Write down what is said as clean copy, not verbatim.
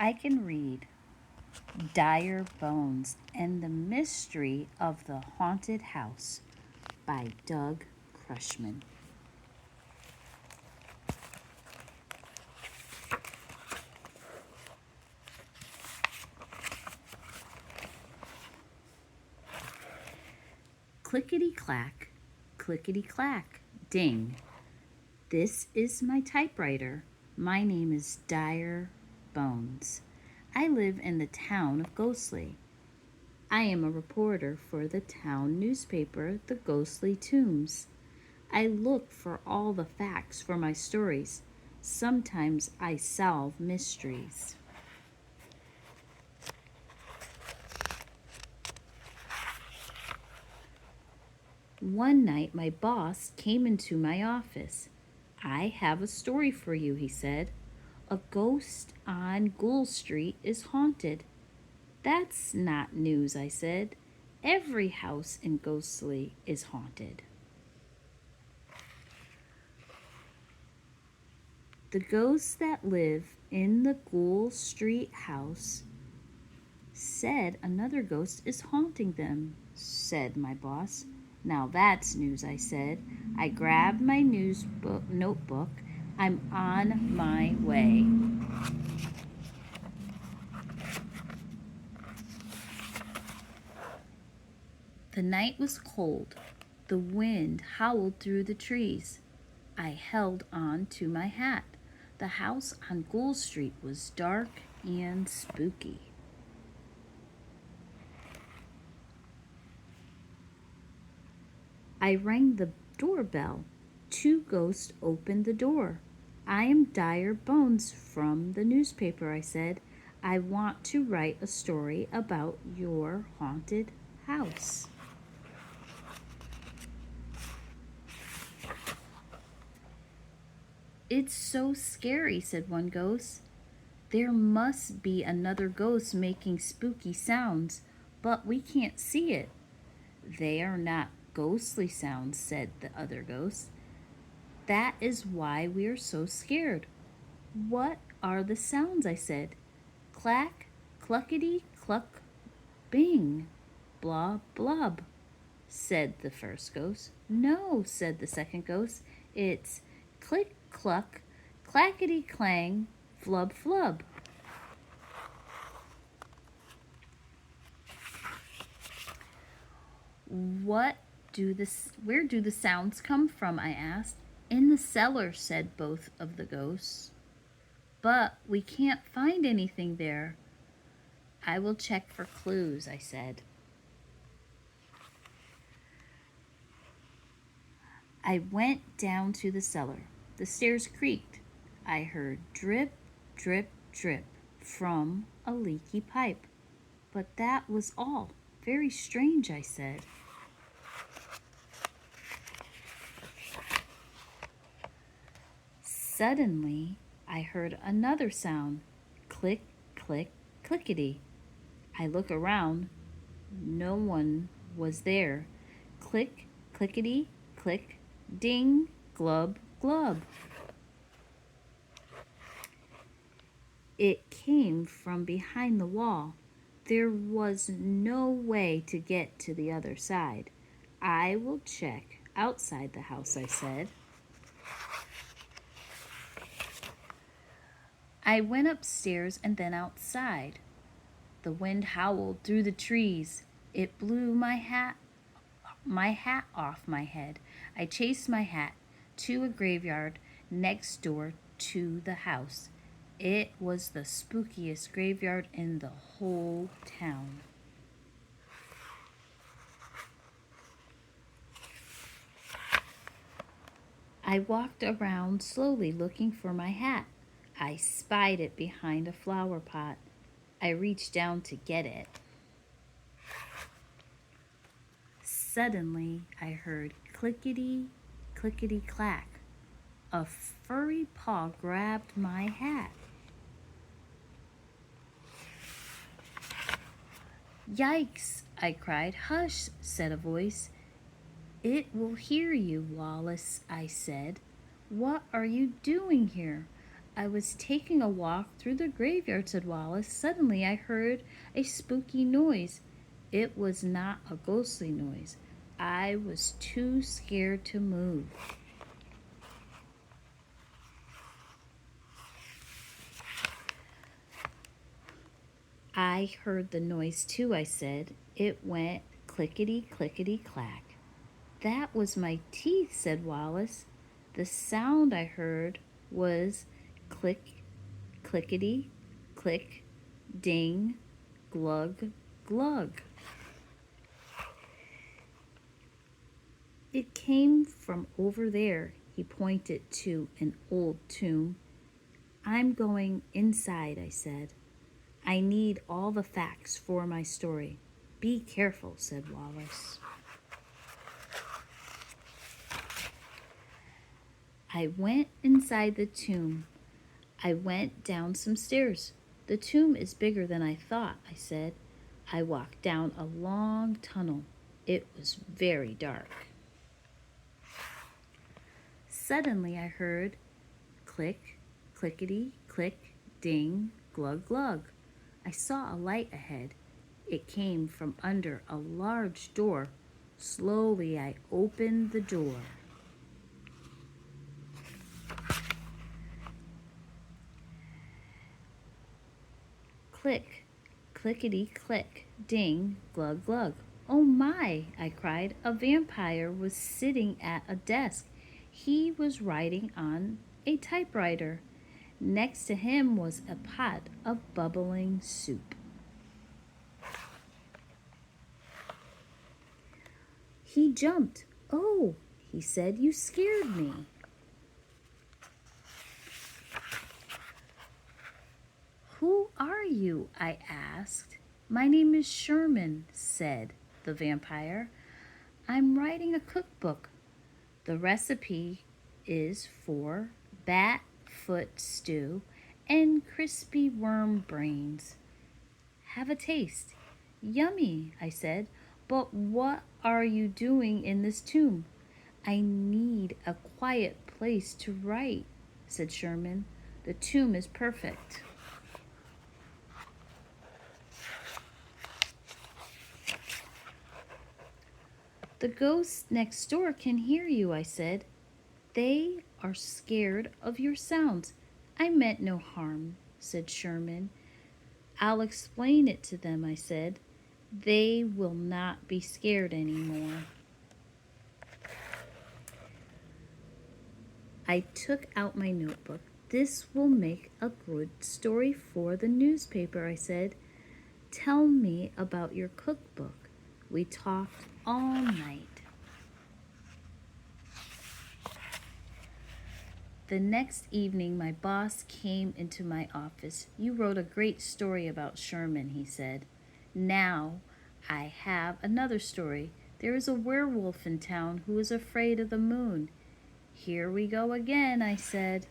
I can read Dire Bones and the Mystery of the Haunted House by Doug Crushman. Clickety-clack, clickety-clack, ding. This is my typewriter. My name is Dire Bones. I live in the town of Ghostly. I am a reporter for the town newspaper, The Ghostly Tombs. I look for all the facts for my stories. Sometimes I solve mysteries. One night, my boss came into my office. I have a story for you, he said. A ghost on Ghoul Street is haunted. That's not news, I said. Every house in Ghostly is haunted. The ghosts that live in the Ghoul Street house said another ghost is haunting them, said my boss. Now that's news, I said. I grabbed my notebook. I'm on my way. The night was cold. The wind howled through the trees. I held on to my hat. The house on Ghoul Street was dark and spooky. I rang the doorbell. Two ghosts opened the door. I am Dire Bones from the newspaper, I said. I want to write a story about your haunted house. It's so scary, said one ghost. There must be another ghost making spooky sounds, but we can't see it. They are not ghostly sounds, said the other ghost. That is why we are so scared. What are the sounds? I said. Clack, cluckety, cluck, bing, blob, blob, said the first ghost. No, said the second ghost. It's click, cluck, clackety, clang, flub, flub. Where do the sounds come from? I asked. In the cellar, said both of the ghosts. But we can't find anything there. I will check for clues, I said. I went down to the cellar. The stairs creaked. I heard drip, drip, drip from a leaky pipe. But that was all. Very strange, I said. Suddenly, I heard another sound. Click, click, clickety. I look around. No one was there. Click, clickety, click, ding, glub, glub. It came from behind the wall. There was no way to get to the other side. I will check outside the house, I said. I went upstairs and then outside. The wind howled through the trees. It blew my hat off my head. I chased my hat to a graveyard next door to the house. It was the spookiest graveyard in the whole town. I walked around slowly looking for my hat. I spied it behind a flower pot. I reached down to get it. Suddenly, I heard clickety, clickety clack. A furry paw grabbed my hat. Yikes, I cried. Hush, said a voice. It will hear you, Wallace, I said. What are you doing here? I was taking a walk through the graveyard, said Wallace. Suddenly I heard a spooky noise. It was not a ghostly noise. I was too scared to move. I heard the noise too, I said. It went clickety, clickety, clack. That was my teeth, said Wallace. The sound I heard was click, clickety, click, ding, glug, glug. It came from over there, he pointed to an old tomb. I'm going inside, I said. I need all the facts for my story. Be careful, said Wallace. I went inside the tomb. I went down some stairs. The tomb is bigger than I thought, I said. I walked down a long tunnel. It was very dark. Suddenly I heard click, clickety, click, ding, glug, glug. I saw a light ahead. It came from under a large door. Slowly I opened the door. Click, clickety, click, ding, glug, glug. Oh my, I cried. A vampire was sitting at a desk. He was writing on a typewriter. Next to him was a pot of bubbling soup. He jumped. Oh, he said, you scared me. Who are you? I asked. My name is Sherman, said the vampire. I'm writing a cookbook. The recipe is for bat foot stew and crispy worm brains. Have a taste. Yummy, I said. But what are you doing in this tomb? I need a quiet place to write, said Sherman. The tomb is perfect. The ghosts next door can hear you, I said. They are scared of your sounds. I meant no harm, said Sherman. I'll explain it to them, I said. They will not be scared anymore. I took out my notebook. This will make a good story for the newspaper, I said. Tell me about your cookbook. We talked all night. The next evening, my boss came into my office. You wrote a great story about Sherman, he said. Now I have another story. There is a werewolf in town who is afraid of the moon. Here we go again, I said.